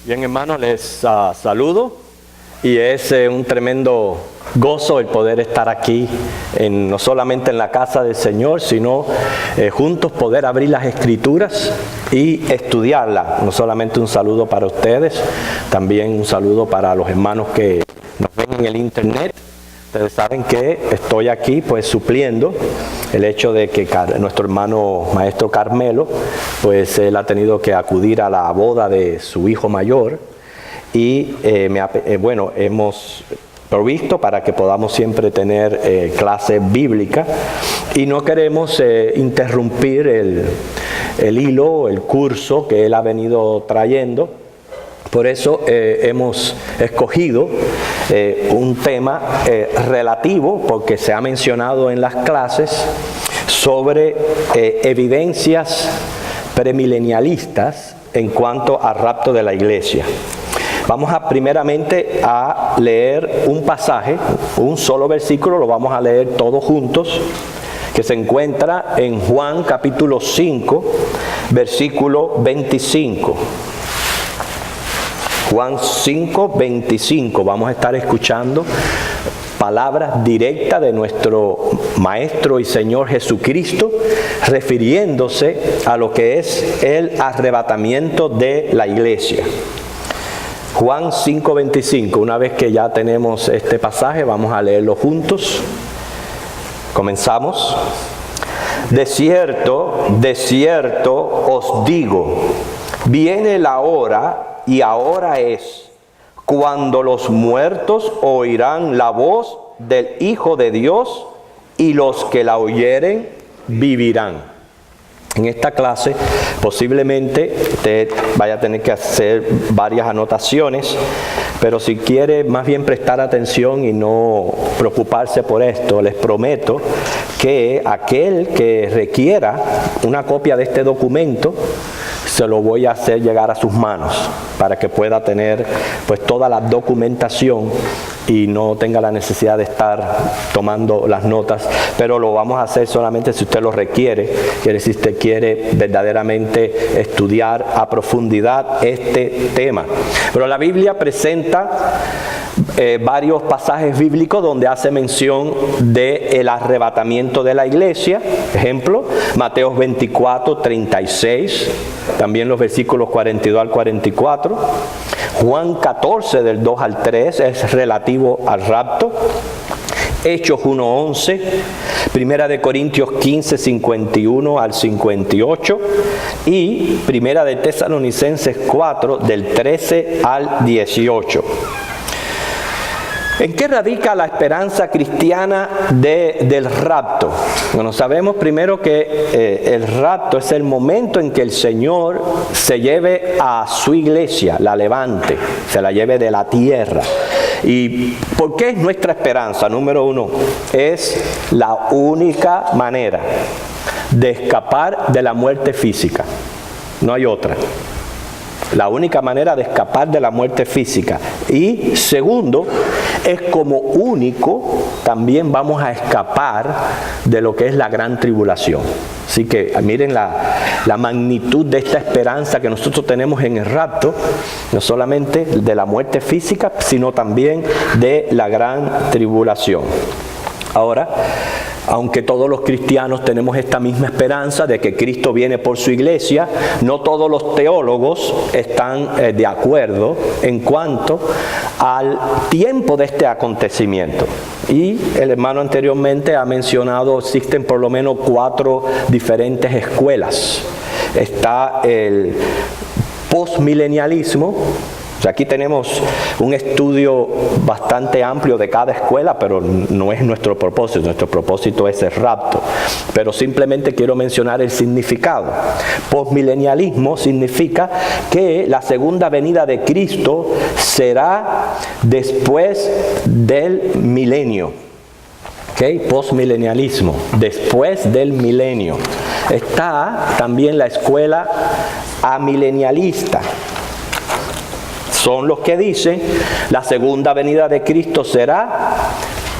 Bien, hermanos, les saludo y es un tremendo gozo el poder estar aquí, no solamente en la casa del Señor, sino juntos poder abrir las Escrituras y estudiarlas. No solamente un saludo para ustedes, también un saludo para los hermanos que nos ven en el internet. Ustedes saben que estoy aquí pues supliendo el hecho de que nuestro hermano maestro Carmelo, pues él ha tenido que acudir a la boda de su hijo mayor y hemos provisto para que podamos siempre tener clase bíblica y no queremos interrumpir el hilo, el curso que él ha venido trayendo. Por eso hemos escogido un tema relativo, porque se ha mencionado en las clases, sobre evidencias premilenialistas en cuanto al rapto de la iglesia. Vamos primeramente a leer un pasaje, un solo versículo, lo vamos a leer todos juntos, que se encuentra en Juan capítulo 5, versículo 25. Juan 5, 25. Vamos a estar escuchando palabras directas de nuestro Maestro y Señor Jesucristo, refiriéndose a lo que es el arrebatamiento de la iglesia. Juan 5, 25. Una vez que ya tenemos este pasaje, vamos a leerlo juntos. Comenzamos. De cierto os digo, viene la hora, y ahora es, cuando los muertos oirán la voz del Hijo de Dios, y los que la oyeren vivirán. En esta clase posiblemente usted vaya a tener que hacer varias anotaciones, pero si quiere más bien prestar atención y no preocuparse por esto, les prometo que aquel que requiera una copia de este documento, se lo voy a hacer llegar a sus manos para que pueda tener pues toda la documentación y no tenga la necesidad de estar tomando las notas, pero lo vamos a hacer solamente si usted lo requiere, quiere decir si usted quiere verdaderamente estudiar a profundidad este tema. Pero la Biblia presenta varios pasajes bíblicos donde hace mención del arrebatamiento de la iglesia. Ejemplo, Mateo 24, 36, también los versículos 42 al 44. Juan 14, del 2 al 3, es relativo al rapto. Hechos 1:11, Primera de Corintios 15, 51 al 58 y Primera de Tesalonicenses 4, del 13 al 18. ¿En qué radica la esperanza cristiana del rapto? Bueno, sabemos primero que el rapto es el momento en que el Señor se lleve a su iglesia, la levante, se la lleve de la tierra. ¿Y por qué es nuestra esperanza? Número uno, es la única manera de escapar de la muerte física. No hay otra. La única manera de escapar de la muerte física. Y segundo, es como único, también vamos a escapar de lo que es la gran tribulación. Así que miren la magnitud de esta esperanza que nosotros tenemos en el rapto, no solamente de la muerte física, sino también de la gran tribulación. Ahora, aunque todos los cristianos tenemos esta misma esperanza de que Cristo viene por su iglesia, no todos los teólogos están de acuerdo en cuanto al tiempo de este acontecimiento. Y el hermano anteriormente ha mencionado, existen por lo menos 4 diferentes escuelas. Está el postmilenialismo. O sea, aquí tenemos un estudio bastante amplio de cada escuela, pero no es nuestro propósito. Nuestro propósito es el rapto. Pero simplemente quiero mencionar el significado. Postmilenialismo significa que la segunda venida de Cristo será después del milenio. ¿Okay? Postmilenialismo, después del milenio. Está también la escuela amilenialista. Son los que dicen la segunda venida de Cristo será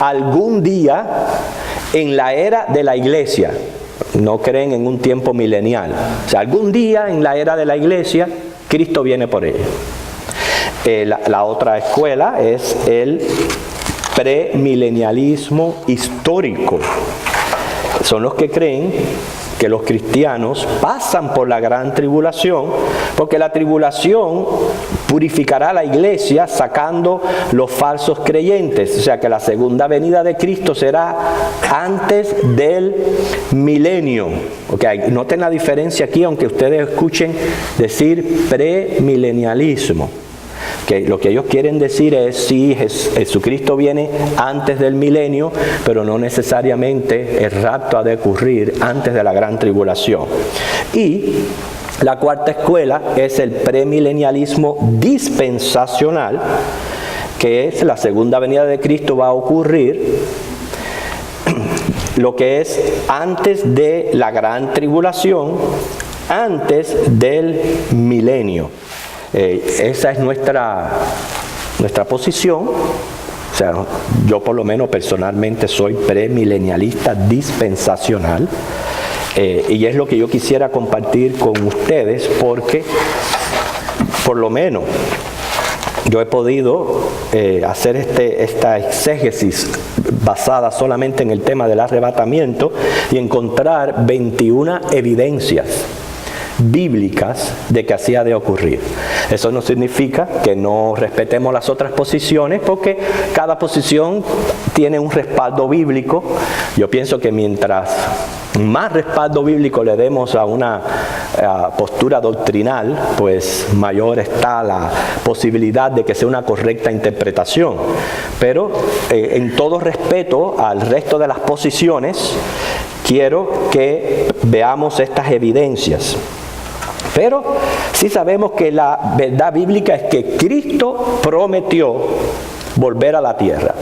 algún día en la era de la iglesia. No creen en un tiempo milenial. O sea, algún día en la era de la iglesia, Cristo viene por ella. La otra escuela es el premilenialismo histórico. Son los que creen que los cristianos pasan por la gran tribulación, porque la tribulación purificará a la iglesia sacando los falsos creyentes. O sea que la segunda venida de Cristo será antes del milenio. Okay, noten la diferencia aquí, aunque ustedes escuchen decir premilenialismo. Que lo que ellos quieren decir es, sí, Jesucristo viene antes del milenio, pero no necesariamente el rapto ha de ocurrir antes de la gran tribulación. Y la cuarta escuela es el premilenialismo dispensacional, que es la segunda venida de Cristo va a ocurrir lo que es antes de la gran tribulación, antes del milenio. Esa es nuestra posición. O sea, yo por lo menos personalmente soy premilenialista dispensacional, y es lo que yo quisiera compartir con ustedes, porque por lo menos yo he podido hacer esta exégesis basada solamente en el tema del arrebatamiento y encontrar 21 evidencias bíblicas de que así ha de ocurrir. Eso no significa que no respetemos las otras posiciones, porque cada posición tiene un respaldo bíblico. Yo pienso que mientras más respaldo bíblico le demos a una postura doctrinal, pues mayor está la posibilidad de que sea una correcta interpretación. Pero en todo respeto al resto de las posiciones, quiero que veamos estas evidencias. Pero sí sabemos que la verdad bíblica es que Cristo prometió volver a la tierra.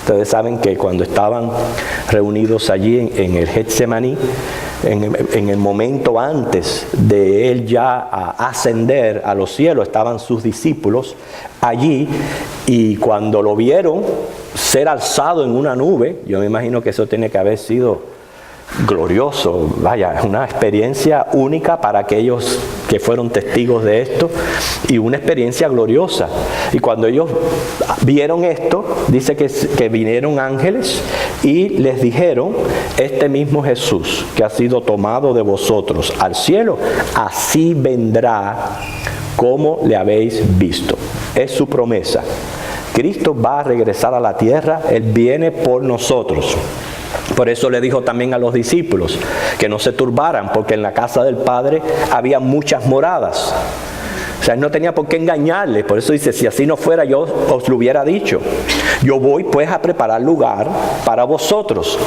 Ustedes saben que cuando estaban reunidos allí en el Getsemaní, en el momento antes de él ya ascender a los cielos, estaban sus discípulos allí, y cuando lo vieron ser alzado en una nube, yo me imagino que eso tiene que haber sido glorioso, vaya, es una experiencia única para aquellos que fueron testigos de esto, y una experiencia gloriosa. Y cuando ellos vieron esto, dice que vinieron ángeles y les dijeron: este mismo Jesús que ha sido tomado de vosotros al cielo, así vendrá como le habéis visto. Es su promesa. Cristo va a regresar a la tierra, Él viene por nosotros. Por eso le dijo también a los discípulos que no se turbaran, porque en la casa del Padre había muchas moradas. O sea, Él no tenía por qué engañarles. Por eso dice: si así no fuera, yo os lo hubiera dicho. Yo voy pues a preparar lugar para vosotros.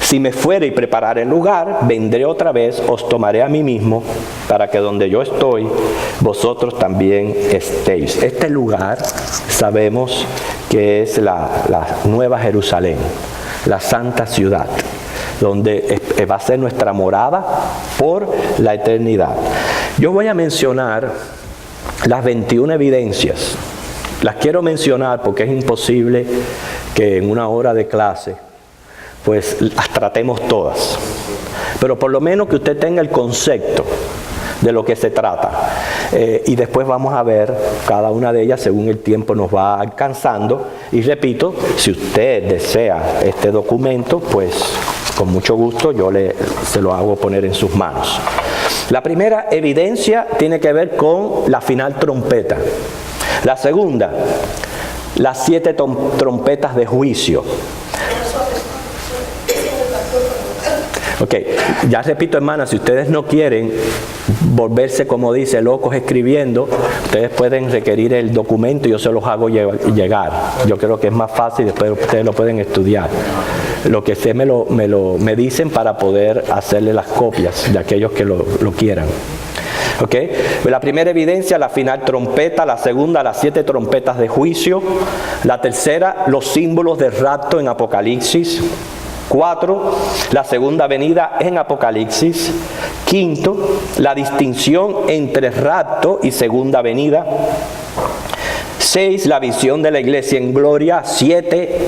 Si me fuere y preparar el lugar, vendré otra vez, os tomaré a mí mismo, para que donde yo estoy, vosotros también estéis. Este lugar sabemos que es la Nueva Jerusalén, la santa ciudad, donde va a ser nuestra morada por la eternidad. Yo voy a mencionar las 21 evidencias. Las quiero mencionar porque es imposible que en una hora de clase pues las tratemos todas. Pero por lo menos que usted tenga el concepto de lo que se trata. Y después vamos a ver cada una de ellas según el tiempo nos va alcanzando. Y repito, si usted desea este documento, pues con mucho gusto yo se lo hago poner en sus manos. La primera evidencia tiene que ver con la final trompeta. La segunda, las 7 trompetas de juicio. Ok, ya repito, hermanas, si ustedes no quieren volverse, como dice, locos escribiendo, ustedes pueden requerir el documento y yo se los hago llegar. Yo creo que es más fácil, después ustedes lo pueden estudiar. Lo que sé me dicen para poder hacerle las copias de aquellos que lo quieran. ¿Ok? La primera evidencia, la final trompeta. La segunda, las 7 trompetas de juicio. La tercera, los símbolos del rapto en Apocalipsis. 4, la segunda venida en Apocalipsis. 5, la distinción entre rapto y segunda venida. 6, la visión de la iglesia en gloria. 7,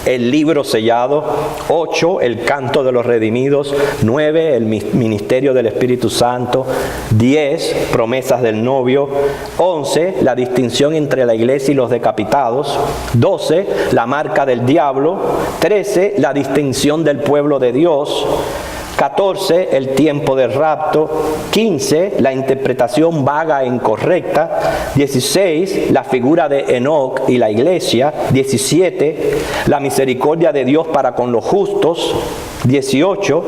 el libro sellado. 8, el canto de los redimidos. 9, el ministerio del Espíritu Santo. 10, promesas del novio. 11, la distinción entre la iglesia y los decapitados. 12, la marca del diablo. 13, la distinción del pueblo de Dios. 14, el tiempo del rapto. 15, la interpretación vaga e incorrecta. 16, la figura de Enoc y la iglesia. 17, la misericordia de Dios para con los justos. 18,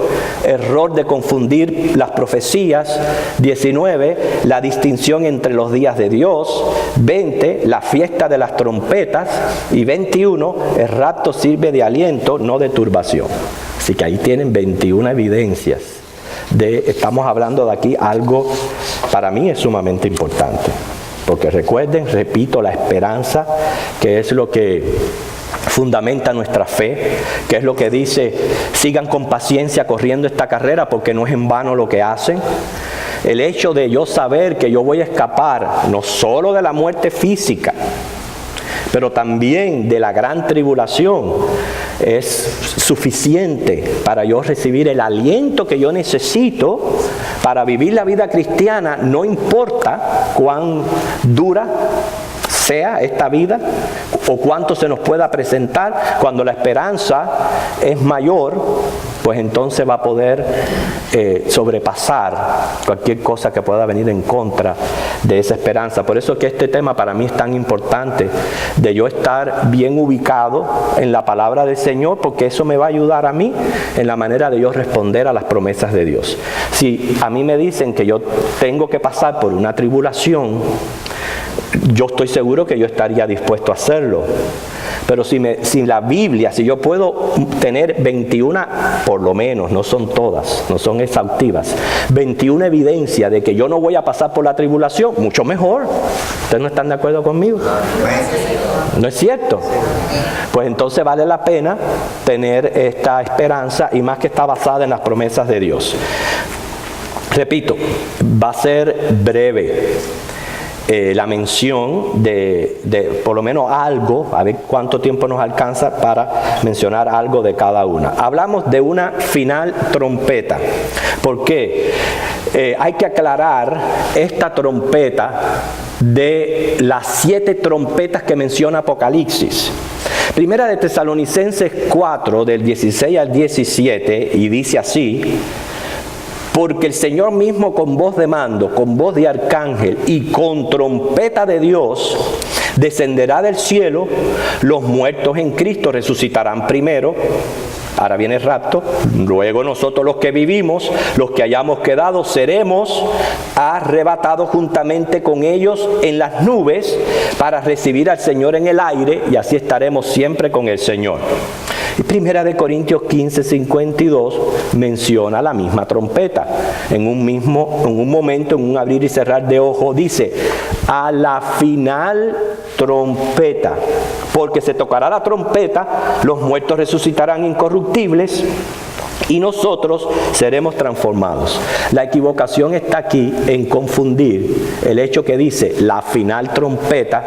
error de confundir las profecías. 19, la distinción entre los días de Dios. 20, la fiesta de las trompetas. Y 21, el rapto sirve de aliento, no de turbación. Así que ahí tienen 21 evidencias. Estamos hablando de aquí algo, para mí es sumamente importante. Porque recuerden, repito, la esperanza, que es lo que fundamenta nuestra fe, que es lo que dice, sigan con paciencia corriendo esta carrera porque no es en vano lo que hacen. El hecho de yo saber que yo voy a escapar no solo de la muerte física, pero también de la gran tribulación, es suficiente para yo recibir el aliento que yo necesito para vivir la vida cristiana, no importa cuán dura sea esta vida o cuánto se nos pueda presentar. Cuando la esperanza es mayor, pues entonces va a poder sobrepasar cualquier cosa que pueda venir en contra de esa esperanza. Por eso es que este tema para mí es tan importante, de yo estar bien ubicado en la palabra del Señor, porque eso me va a ayudar a mí en la manera de yo responder a las promesas de Dios. Si a mí me dicen que yo tengo que pasar por una tribulación, yo estoy seguro que yo estaría dispuesto a hacerlo. Pero si la Biblia, si yo puedo tener 21, por lo menos, no son todas, no son exhaustivas, 21 evidencias de que yo no voy a pasar por la tribulación, mucho mejor. ¿Ustedes no están de acuerdo conmigo? ¿No es cierto? Pues entonces vale la pena tener esta esperanza, y más que está basada en las promesas de Dios. Repito, va a ser breve la mención de por lo menos algo, a ver cuánto tiempo nos alcanza para mencionar algo de cada una. Hablamos de una final trompeta. ¿Por qué? Hay que aclarar esta trompeta de las 7 trompetas que menciona Apocalipsis. Primera de Tesalonicenses 4, del 16 al 17, y dice así: porque el Señor mismo con voz de mando, con voz de arcángel y con trompeta de Dios descenderá del cielo. Los muertos en Cristo resucitarán primero. Ahora viene el rapto. Luego nosotros los que vivimos, los que hayamos quedado, seremos arrebatados juntamente con ellos en las nubes para recibir al Señor en el aire, y así estaremos siempre con el Señor. Y Primera de Corintios 15, 52 menciona la misma trompeta. En un momento, en un abrir y cerrar de ojos, dice: a la final trompeta, porque se tocará la trompeta, los muertos resucitarán incorruptibles y nosotros seremos transformados. La equivocación está aquí en confundir el hecho que dice la final trompeta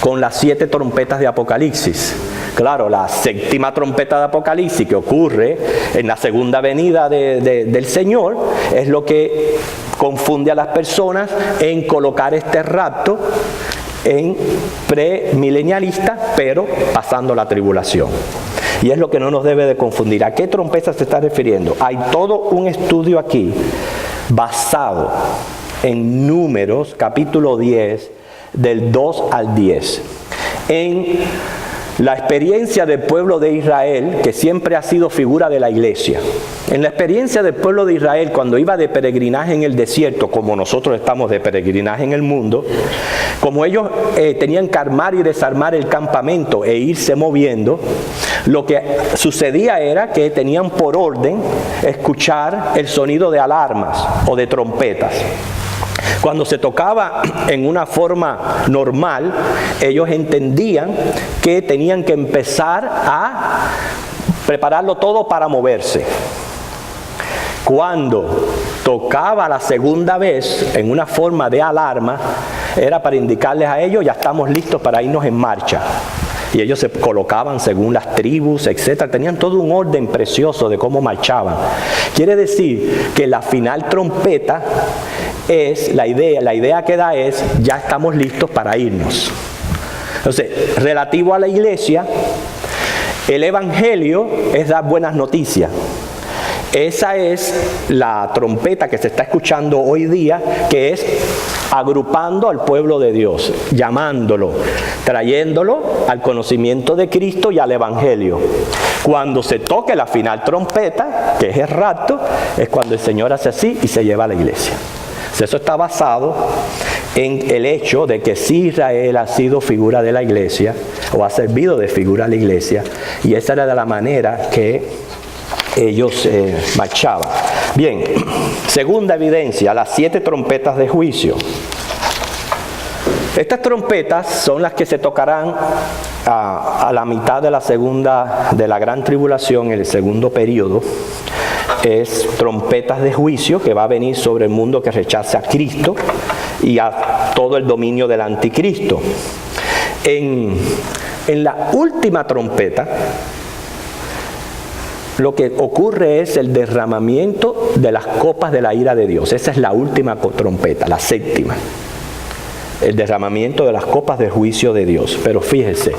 con las 7 trompetas de Apocalipsis. Claro, la 7ª trompeta de Apocalipsis, que ocurre en la segunda venida del Señor, es lo que confunde a las personas en colocar este rapto en premilenialista, pero pasando la tribulación. Y es lo que no nos debe de confundir. ¿A qué trompeta se está refiriendo? Hay todo un estudio aquí basado en Números, capítulo 10, del 2 al 10. En la experiencia del pueblo de Israel, que siempre ha sido figura de la iglesia. En la experiencia del pueblo de Israel, cuando iba de peregrinaje en el desierto, como nosotros estamos de peregrinaje en el mundo, como ellos tenían que armar y desarmar el campamento e irse moviendo, lo que sucedía era que tenían por orden escuchar el sonido de alarmas o de trompetas. Cuando se tocaba en una forma normal, ellos entendían que tenían que empezar a prepararlo todo para moverse. Cuando tocaba la segunda vez en una forma de alarma, era para indicarles a ellos, ya estamos listos para irnos en marcha. Y ellos se colocaban según las tribus, etc. Tenían todo un orden precioso de cómo marchaban. Quiere decir que la final trompeta es la idea que da es, ya estamos listos para irnos. Entonces, relativo a la iglesia, el evangelio es dar buenas noticias. Esa es la trompeta que se está escuchando hoy día, que es agrupando al pueblo de Dios, llamándolo, trayéndolo al conocimiento de Cristo y al evangelio. Cuando se toque la final trompeta, que es el rapto, es cuando el Señor hace así y se lleva a la iglesia. Eso está basado en el hecho de que sí, Israel ha sido figura de la iglesia, o ha servido de figura a la iglesia, y esa era de la manera que ellos marchaban. Bien, segunda evidencia, las 7 trompetas de juicio. Estas trompetas son las que se tocarán a la mitad de la gran tribulación, en el segundo periodo. Es trompetas de juicio que va a venir sobre el mundo que rechaza a Cristo y a todo el dominio del anticristo. En la última trompeta, lo que ocurre es el derramamiento de las copas de la ira de Dios. Esa es la última trompeta, la séptima. El derramamiento de las copas del juicio de Dios. Pero fíjese,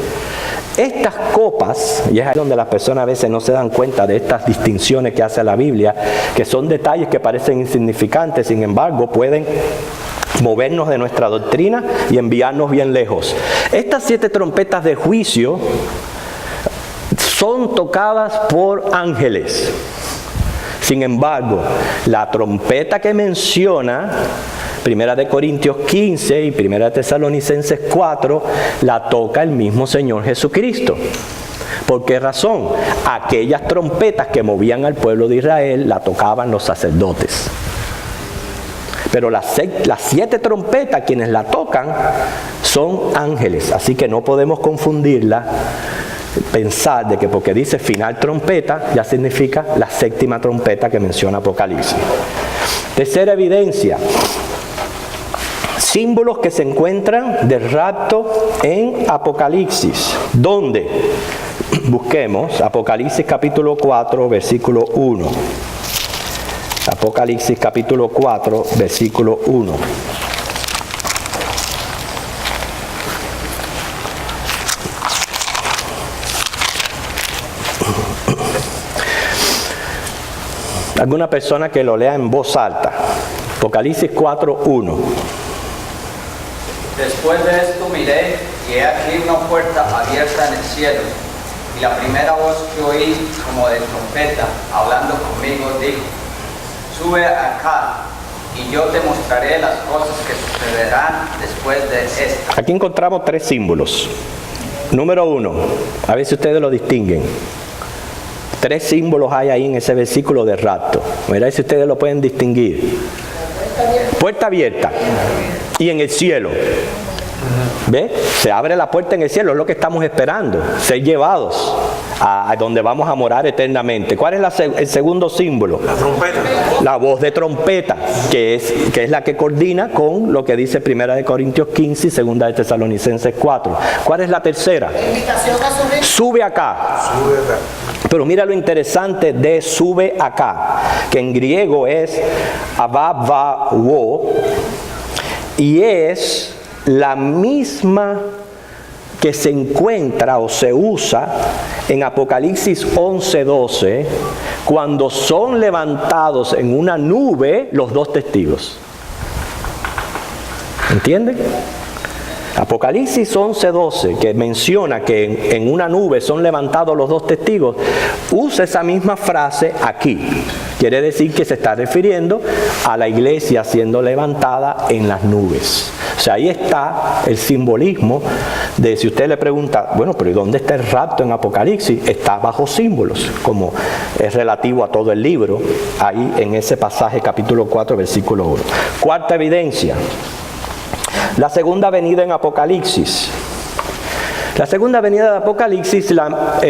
estas copas, y es ahí donde las personas a veces no se dan cuenta de estas distinciones que hace la Biblia, que son detalles que parecen insignificantes, sin embargo pueden movernos de nuestra doctrina y enviarnos bien lejos. Estas 7 trompetas de juicio son tocadas por ángeles. Sin embargo, la trompeta que menciona 1 Corintios 15 y 1 Tesalonicenses 4 la toca el mismo Señor Jesucristo. ¿Por qué razón? Aquellas trompetas que movían al pueblo de Israel la tocaban los sacerdotes. Pero las 7 trompetas, quienes la tocan, son ángeles. Así que no podemos confundirla, pensar de que porque dice final trompeta, ya significa la séptima trompeta que menciona Apocalipsis. Tercera evidencia. Símbolos que se encuentran del rapto en Apocalipsis. ¿Dónde? Busquemos Apocalipsis capítulo 4, versículo 1. Apocalipsis capítulo 4, versículo 1. Alguna persona que lo lea en voz alta. Apocalipsis 4, 1. Después de esto miré, y he aquí una puerta abierta en el cielo, y la primera voz que oí, como de trompeta, hablando conmigo, dijo: sube acá, y yo te mostraré las cosas que sucederán después de esta. Aquí encontramos 3 símbolos. Número 1, a ver si ustedes lo distinguen. 3 símbolos hay ahí en ese versículo de rapto. Mirá si ustedes lo pueden distinguir. Puerta abierta. Y en el cielo. ¿Ve? Se abre la puerta en el cielo, es lo que estamos esperando. Ser llevados a donde vamos a morar eternamente. ¿Cuál es el segundo símbolo? La trompeta. La voz de trompeta, que es la que coordina con lo que dice 1 Corintios 15 y 2 Tesalonicenses 4. ¿Cuál es la tercera? Invitación a subir. Sube acá. Sube acá. Pero mira lo interesante de sube acá, que en griego es abavavo, y es la misma que se encuentra o se usa en Apocalipsis 11:12, cuando son levantados en una nube los 2 testigos. ¿Entienden? Apocalipsis 11:12, que menciona que en una nube son levantados los 2 testigos, usa esa misma frase aquí. Quiere decir que se está refiriendo a la iglesia siendo levantada en las nubes. O sea, ahí está el simbolismo de, si usted le pregunta, bueno, pero ¿y dónde está el rapto en Apocalipsis? Está bajo símbolos, como es relativo a todo el libro, ahí en ese pasaje capítulo 4, versículo 1. Cuarta evidencia. La segunda venida en Apocalipsis. La segunda venida de Apocalipsis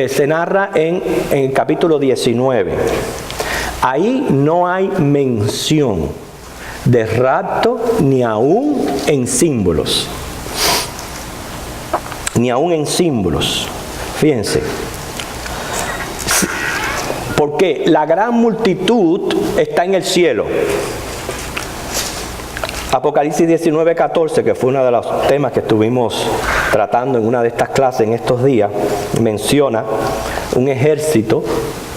se narra en el capítulo 19. Ahí no hay mención de rapto ni aún en símbolos. Ni aún en símbolos. Fíjense. Porque la gran multitud está en el cielo. Apocalipsis 19:14, que fue uno de los temas que estuvimos tratando en una de estas clases en estos días, menciona un ejército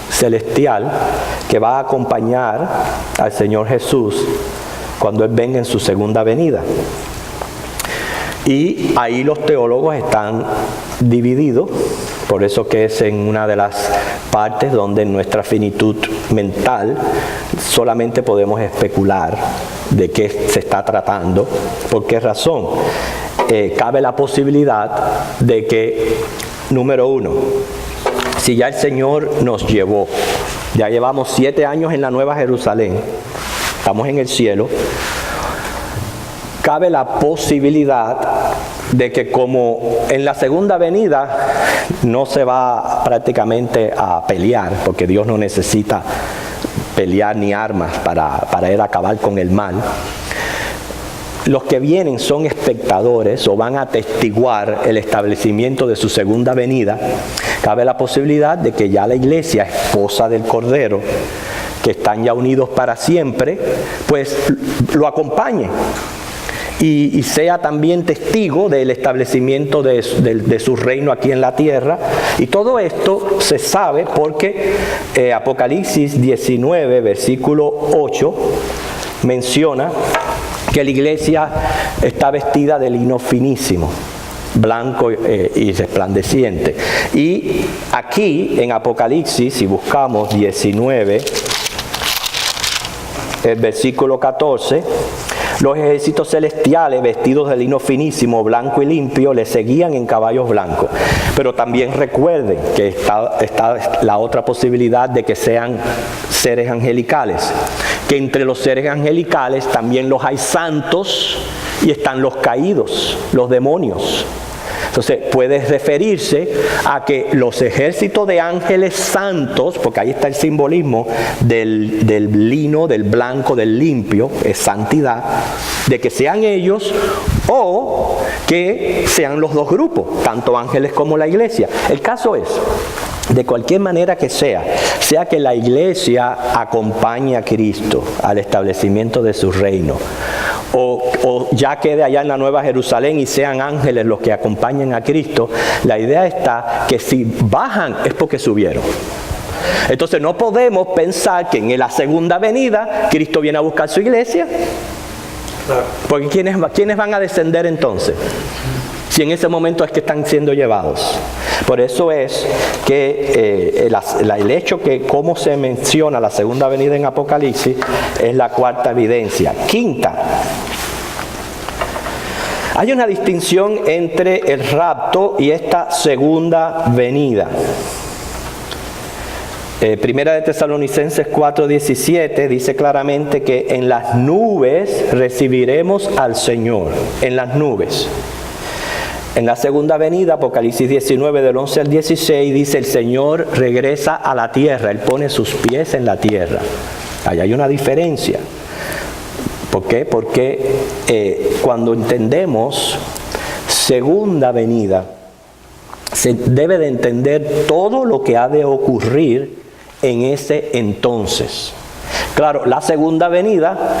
celestial que va a acompañar al Señor Jesús cuando Él venga en su segunda venida. Y ahí los teólogos están divididos, por eso que es en una de las partes donde en nuestra finitud mental solamente podemos especular de qué se está tratando, por qué razón. Cabe la posibilidad de que, número uno, si ya el Señor nos llevó, ya llevamos 7 años en la Nueva Jerusalén, estamos en el cielo, cabe la posibilidad de que como en la segunda venida no se va prácticamente a pelear, porque Dios no necesita pelear ni armas para él acabar con el mal, los que vienen son espectadores o van a atestiguar el establecimiento de su segunda venida. Cabe la posibilidad de que ya la iglesia, esposa del Cordero, que están ya unidos para siempre, pues lo acompañe y sea también testigo del establecimiento de su reino aquí en la tierra. Y todo esto se sabe porque Apocalipsis 19, versículo 8, menciona que la iglesia está vestida de lino finísimo, blanco y resplandeciente. Y aquí en Apocalipsis, si buscamos 19, el versículo 14, los ejércitos celestiales vestidos de lino finísimo, blanco y limpio, le seguían en caballos blancos. Pero también recuerden que está la otra posibilidad de que sean seres angelicales, que entre los seres angelicales también los hay santos y están los caídos, los demonios. Entonces puede referirse a que los ejércitos de ángeles santos, porque ahí está el simbolismo del lino, del blanco, del limpio, es santidad, de que sean ellos o que sean los dos grupos, tanto ángeles como la iglesia. El caso es, de cualquier manera que sea que la iglesia acompañe a Cristo al establecimiento de su reino, o ya quede allá en la Nueva Jerusalén y sean ángeles los que acompañen a Cristo, la idea está que si bajan es porque subieron. Entonces no podemos pensar que en la segunda venida Cristo viene a buscar su iglesia, porque ¿quiénes van a descender entonces? Si en ese momento es que están siendo llevados. Por eso es que el hecho que cómo se menciona la segunda venida en Apocalipsis es la cuarta evidencia. Quinta, hay una distinción entre el rapto y esta segunda venida. Primera de Tesalonicenses 4:17 dice claramente que en las nubes recibiremos al Señor, en las nubes. En la segunda venida, Apocalipsis 19 del 11 al 16, dice el Señor regresa a la tierra, Él pone sus pies en la tierra. Ahí hay una diferencia. ¿Por qué? Porque cuando entendemos segunda venida, se debe de entender todo lo que ha de ocurrir en ese entonces. Claro, la segunda venida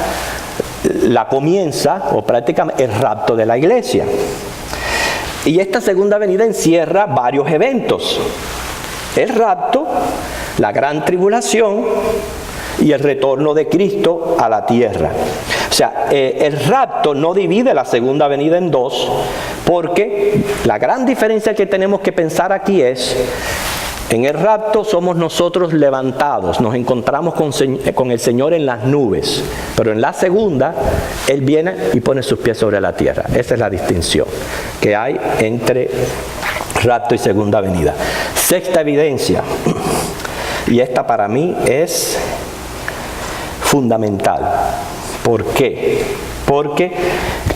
la comienza, o prácticamente, el rapto de la iglesia. Y esta segunda venida encierra varios eventos. El rapto, la gran tribulación y el retorno de Cristo a la tierra. O sea, el rapto no divide la segunda venida en dos, porque la gran diferencia que tenemos que pensar aquí es, en el rapto somos nosotros levantados, nos encontramos con el Señor en las nubes, pero en la segunda, Él viene y pone sus pies sobre la tierra. Esa es la distinción que hay entre rapto y segunda venida. Sexta evidencia, y esta para mí es fundamental. ¿Por qué? Porque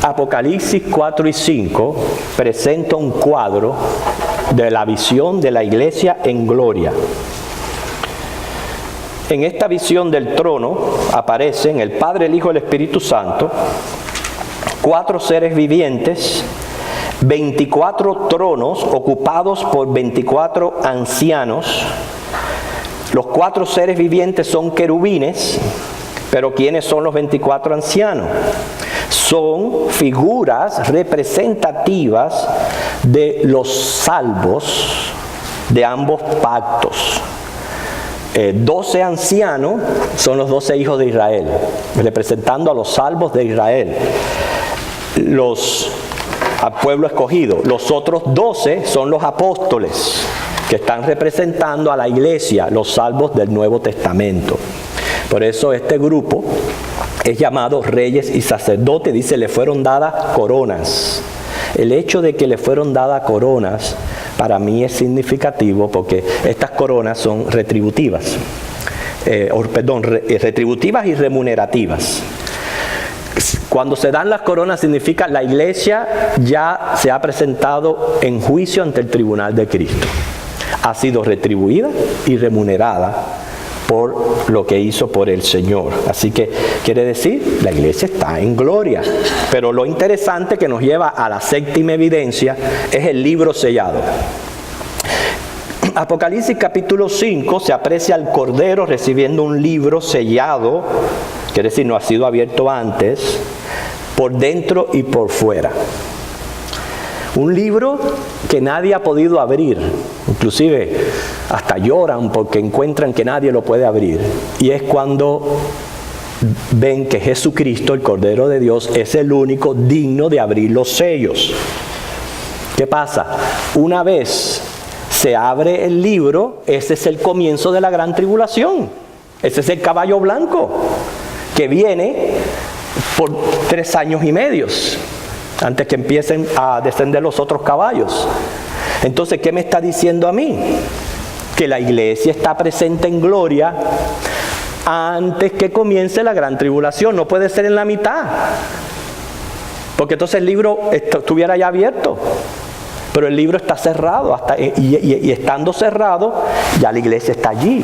Apocalipsis 4 y 5 presenta un cuadro de la visión de la iglesia en gloria. En esta visión del trono aparecen el Padre, el Hijo y el Espíritu Santo, 4 seres vivientes, 24 tronos ocupados por 24 ancianos. Los 4 seres vivientes son querubines, pero ¿quiénes son los 24 ancianos? Son figuras representativas de los salvos de ambos pactos. 12 ancianos son los 12 hijos de Israel, representando a los salvos de Israel, al pueblo escogido. Los otros 12 son los apóstoles, que están representando a la iglesia, los salvos del Nuevo Testamento. Por eso este grupo es llamado reyes y sacerdotes. Dice, le fueron dadas coronas. El hecho de que le fueron dadas coronas para mí es significativo porque estas coronas son retributivas. Retributivas y remunerativas. Cuando se dan las coronas significa la iglesia ya se ha presentado en juicio ante el tribunal de Cristo. Ha sido retribuida y remunerada por lo que hizo por el Señor. Así que quiere decir, la iglesia está en gloria. Pero lo interesante que nos lleva a la séptima evidencia es el libro sellado. Apocalipsis capítulo 5 se aprecia al Cordero recibiendo un libro sellado, quiere decir no ha sido abierto antes, por dentro y por fuera. Un libro que nadie ha podido abrir, inclusive hasta lloran porque encuentran que nadie lo puede abrir. Y es cuando ven que Jesucristo, el Cordero de Dios, es el único digno de abrir los sellos. ¿Qué pasa? Una vez se abre el libro, ese es el comienzo de la gran tribulación. Ese es el caballo blanco que viene por 3 años y medio. Antes que empiecen a descender los otros caballos. Entonces, ¿qué me está diciendo a mí? Que la iglesia está presente en gloria antes que comience la gran tribulación. No puede ser en la mitad. Porque entonces el libro estuviera ya abierto. Pero el libro está cerrado. Y estando cerrado, ya la iglesia está allí.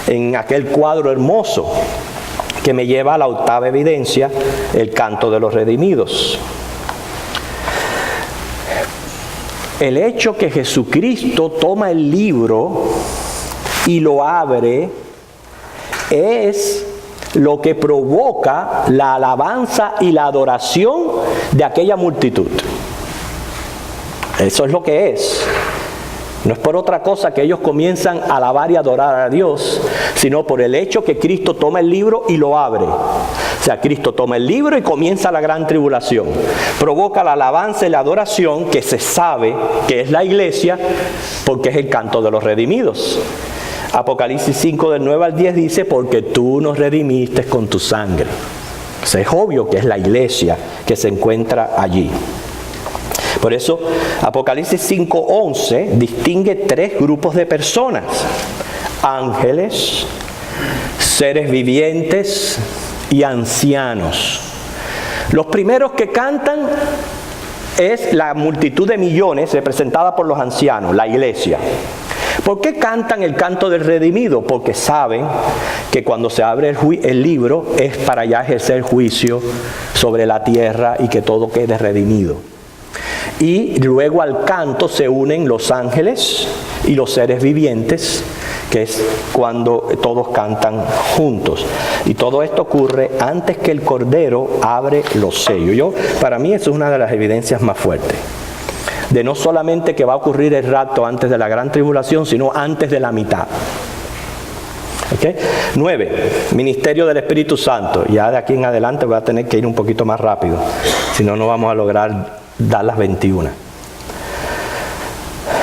En aquel cuadro hermoso que me lleva a la octava evidencia, el canto de los redimidos. El hecho que Jesucristo toma el libro y lo abre es lo que provoca la alabanza y la adoración de aquella multitud. Eso es lo que es. No es por otra cosa que ellos comienzan a alabar y adorar a Dios, sino por el hecho que Cristo toma el libro y lo abre. O sea, Cristo toma el libro y comienza la gran tribulación. Provoca la alabanza y la adoración que se sabe que es la iglesia porque es el canto de los redimidos. Apocalipsis 5 del 9 al 10 dice, porque tú nos redimiste con tu sangre. O sea, es obvio que es la iglesia que se encuentra allí. Por eso, Apocalipsis 5:11 distingue 3 grupos de personas: ángeles, seres vivientes y ancianos. Los primeros que cantan es la multitud de millones representada por los ancianos, la iglesia. ¿Por qué cantan el canto del redimido? Porque saben que cuando se abre el libro es para ya ejercer juicio sobre la tierra y que todo quede redimido. Y luego al canto se unen los ángeles y los seres vivientes, que es cuando todos cantan juntos. Y todo esto ocurre antes que el Cordero abre los sellos. Para mí eso es una de las evidencias más fuertes. De no solamente que va a ocurrir el rapto antes de la gran tribulación, sino antes de la mitad. ¿Okay? 9. Ministerio del Espíritu Santo. Ya de aquí en adelante voy a tener que ir un poquito más rápido. Si no, no vamos a lograr dar las 21.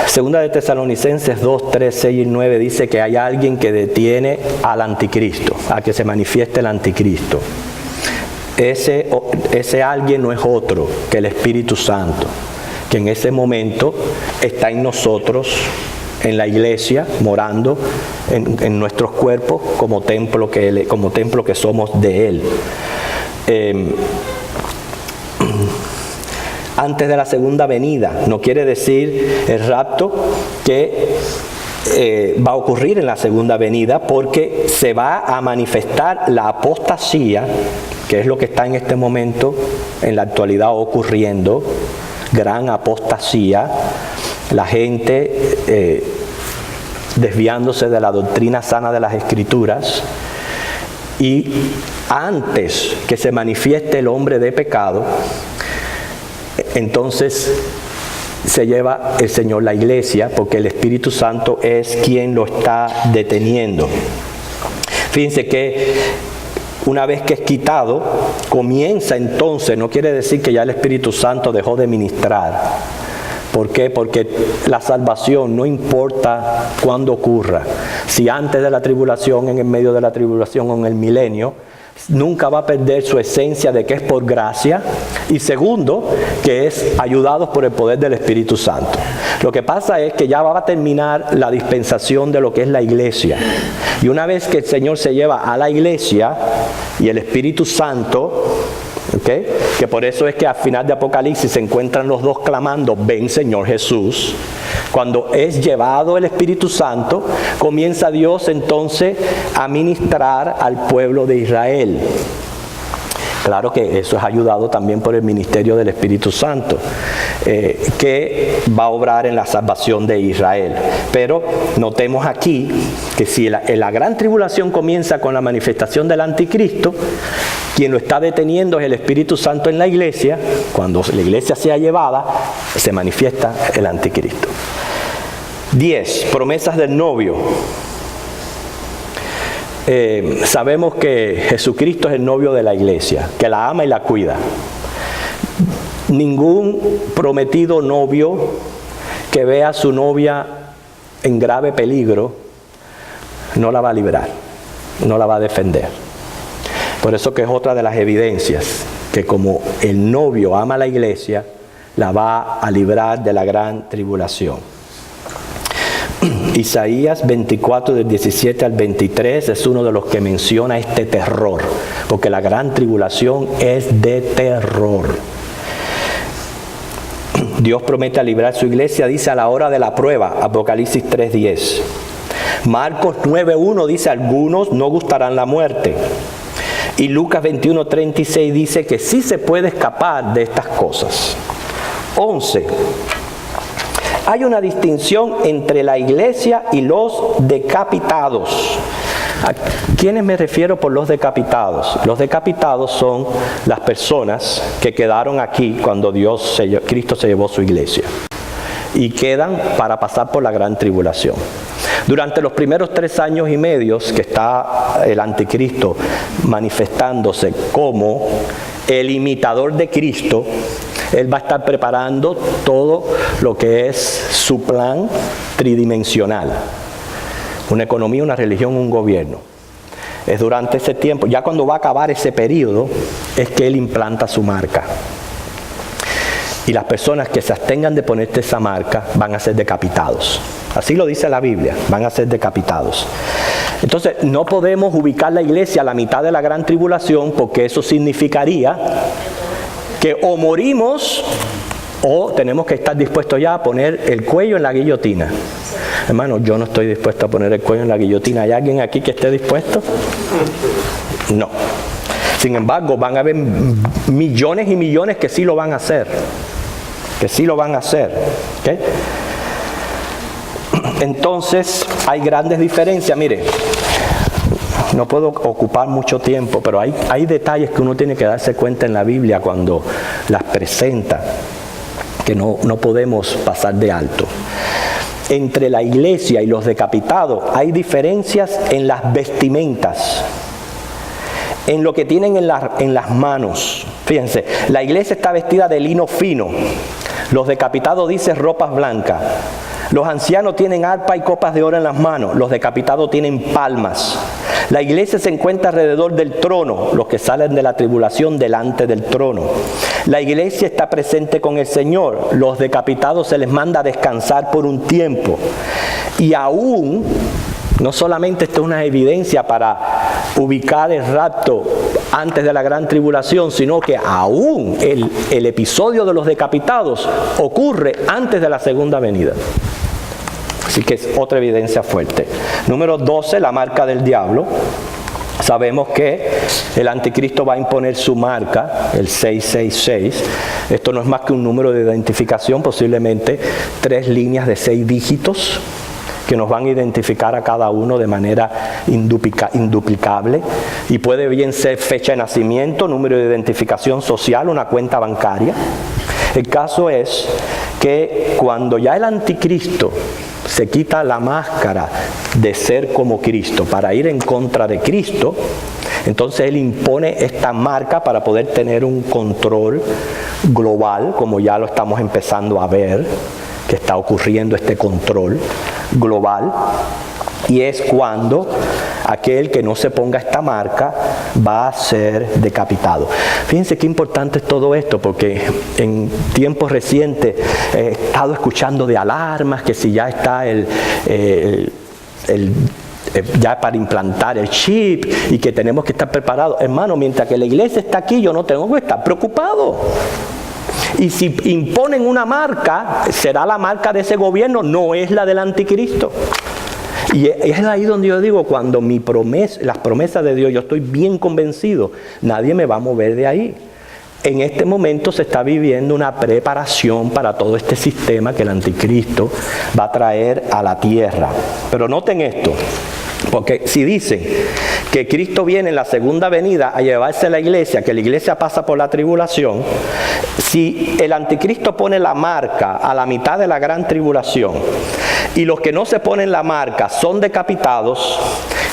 Segunda de Tesalonicenses 2, 3, 6 y 9 dice que hay alguien que detiene al anticristo, a que se manifieste el anticristo. Ese alguien no es otro que el Espíritu Santo, que en ese momento está en nosotros, en la iglesia, morando en nuestros cuerpos como templo que somos de Él. Antes de la segunda venida, no quiere decir el rapto que va a ocurrir en la segunda venida, porque se va a manifestar la apostasía, que es lo que está en este momento, en la actualidad ocurriendo, gran apostasía, la gente desviándose de la doctrina sana de las Escrituras, y antes que se manifieste el hombre de pecado, entonces se lleva el Señor la iglesia, porque el Espíritu Santo es quien lo está deteniendo. Fíjense que una vez que es quitado, comienza entonces, no quiere decir que ya el Espíritu Santo dejó de ministrar. ¿Por qué? Porque la salvación no importa cuándo ocurra, si antes de la tribulación, en el medio de la tribulación o en el milenio, nunca va a perder su esencia de que es por gracia, y segundo, que es ayudados por el poder del Espíritu Santo. Lo que pasa es que ya va a terminar la dispensación de lo que es la iglesia, y una vez que el Señor se lleva a la iglesia y el Espíritu Santo, ¿okay?, que por eso es que al final de Apocalipsis se encuentran los dos clamando, ven Señor Jesús. Cuando es llevado el Espíritu Santo, comienza Dios entonces a ministrar al pueblo de Israel. Claro que eso es ayudado también por el ministerio del Espíritu Santo, que va a obrar en la salvación de Israel. Pero notemos aquí que si la gran tribulación comienza con la manifestación del anticristo, quien lo está deteniendo es el Espíritu Santo en la iglesia. Cuando la iglesia sea llevada, se manifiesta el anticristo. 10. Promesas del novio. Sabemos que Jesucristo es el novio de la iglesia, que la ama y la cuida. Ningún prometido novio que vea a su novia en grave peligro no la va a librar, no la va a defender. Por eso que es otra de las evidencias, que como el novio ama a la iglesia, la va a librar de la gran tribulación. Isaías 24 del 17 al 23 es uno de los que menciona este terror, porque la gran tribulación es de terror. Dios promete a librar su iglesia, dice, a la hora de la prueba, Apocalipsis 3:10. Marcos 9:1 dice, algunos no gustarán la muerte. Y Lucas 21:36 dice que sí se puede escapar de estas cosas. 11. Hay una distinción entre la iglesia y los decapitados. ¿A quiénes me refiero por los decapitados? Los decapitados son las personas que quedaron aquí cuando Cristo se llevó su iglesia, y quedan para pasar por la gran tribulación. Durante los primeros 3 años y medio que está el anticristo manifestándose como el imitador de Cristo, él va a estar preparando todo lo que es su plan tridimensional. Una economía, una religión, un gobierno. Es durante ese tiempo, ya cuando va a acabar ese periodo, es que él implanta su marca. Y las personas que se abstengan de ponerte esa marca van a ser decapitados. Así lo dice la Biblia, van a ser decapitados. Entonces, no podemos ubicar la iglesia a la mitad de la gran tribulación, porque eso significaría que o morimos o tenemos que estar dispuestos ya a poner el cuello en la guillotina. Hermano, yo no estoy dispuesto a poner el cuello en la guillotina. ¿Hay alguien aquí que esté dispuesto? No. Sin embargo, van a haber millones y millones que sí lo van a hacer. Que sí lo van a hacer. ¿Okay? Entonces, hay grandes diferencias. Mire, no puedo ocupar mucho tiempo, pero hay detalles que uno tiene que darse cuenta en la Biblia cuando las presenta, que no podemos pasar de alto. Entre la iglesia y los decapitados hay diferencias en las vestimentas, en lo que tienen en las manos. Fíjense, la iglesia está vestida de lino fino, los decapitados dicen ropas blancas. Los ancianos tienen arpa y copas de oro en las manos, los decapitados tienen palmas. La iglesia se encuentra alrededor del trono, los que salen de la tribulación delante del trono. La iglesia está presente con el Señor, los decapitados se les manda a descansar por un tiempo. Y aún, no solamente esto es una evidencia para ubicar el rapto antes de la gran tribulación, sino que aún el episodio de los decapitados ocurre antes de la segunda venida. Así que es otra evidencia fuerte. Número 12, la marca del diablo. Sabemos que el anticristo va a imponer su marca, el 666. Esto no es más que un número de identificación, posiblemente 3 líneas de 6 dígitos que nos van a identificar a cada uno de manera induplicable. Y puede bien ser fecha de nacimiento, número de identificación social, una cuenta bancaria. El caso es que cuando ya el anticristo se quita la máscara de ser como Cristo para ir en contra de Cristo, entonces él impone esta marca para poder tener un control global, como ya lo estamos empezando a ver, que está ocurriendo este control global. Y es cuando aquel que no se ponga esta marca va a ser decapitado. Fíjense qué importante es todo esto, porque en tiempos recientes he estado escuchando de alarmas, que si ya está ya para implantar el chip y que tenemos que estar preparados. Hermano, mientras que la iglesia está aquí, yo no tengo que estar preocupado. Y si imponen una marca, será la marca de ese gobierno, no es la del anticristo. Y es ahí donde yo digo, cuando las promesas de Dios, yo estoy bien convencido, nadie me va a mover de ahí. En este momento se está viviendo una preparación para todo este sistema que el anticristo va a traer a la tierra. Pero noten esto, porque si dicen que Cristo viene en la segunda venida a llevarse a la iglesia, que la iglesia pasa por la tribulación, si el anticristo pone la marca a la mitad de la gran tribulación y los que no se ponen la marca son decapitados,